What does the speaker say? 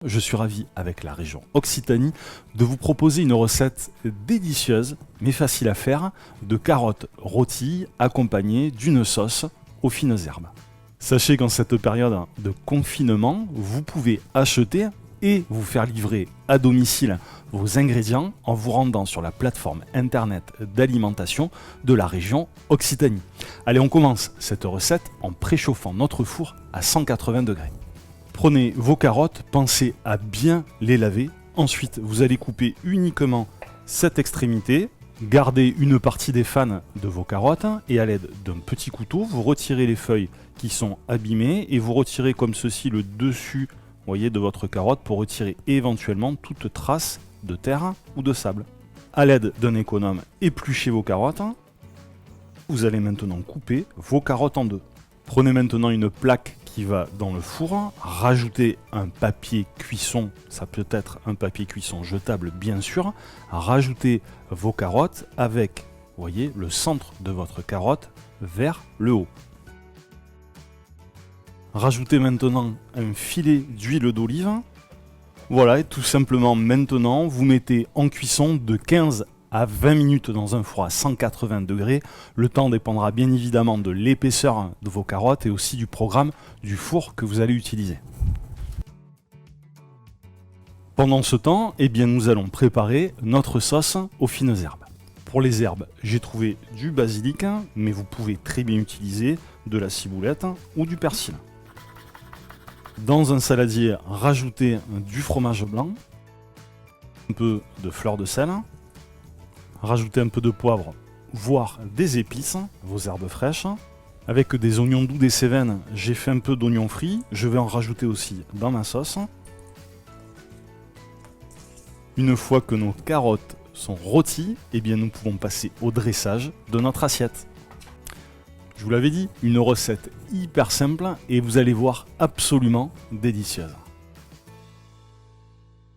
je suis ravi avec la région Occitanie de vous proposer une recette délicieuse mais facile à faire de carottes rôties accompagnées d'une sauce aux fines herbes. Sachez qu'en cette période de confinement, vous pouvez acheter et vous faire livrer à domicile vos ingrédients en vous rendant sur la plateforme internet d'alimentation de la région Occitanie. Allez, on commence cette recette en préchauffant notre four à 180 degrés. Prenez vos carottes, pensez à bien les laver. Ensuite, vous allez couper uniquement cette extrémité. Gardez une partie des fans de vos carottes et à l'aide d'un petit couteau, vous retirez les feuilles qui sont abîmées et vous retirez comme ceci le dessus, voyez, de votre carotte pour retirer éventuellement toute trace de terre ou de sable. À l'aide d'un économe, épluchez vos carottes. Vous allez maintenant couper vos carottes en deux. Prenez maintenant une plaque qui va dans le four, rajoutez un papier cuisson, ça peut être un papier cuisson jetable bien sûr, rajoutez vos carottes avec, voyez, le centre de votre carotte vers le haut. Rajoutez maintenant un filet d'huile d'olive. Voilà, et tout simplement maintenant, vous mettez en cuisson de 15 à 20 minutes dans un four à 180 degrés. Le temps dépendra bien évidemment de l'épaisseur de vos carottes et aussi du programme du four que vous allez utiliser. Pendant ce temps, eh bien, nous allons préparer notre sauce aux fines herbes. Pour les herbes, j'ai trouvé du basilic, mais vous pouvez très bien utiliser de la ciboulette ou du persil. Dans un saladier, rajoutez du fromage blanc, un peu de fleur de sel, rajoutez un peu de poivre, voire des épices, vos herbes fraîches. Avec des oignons doux, des cévennes, j'ai fait un peu d'oignons frits, je vais en rajouter aussi dans ma sauce. Une fois que nos carottes sont rôties, eh bien nous pouvons passer au dressage de notre assiette. Je vous l'avais dit, une recette hyper simple et vous allez voir absolument délicieuse.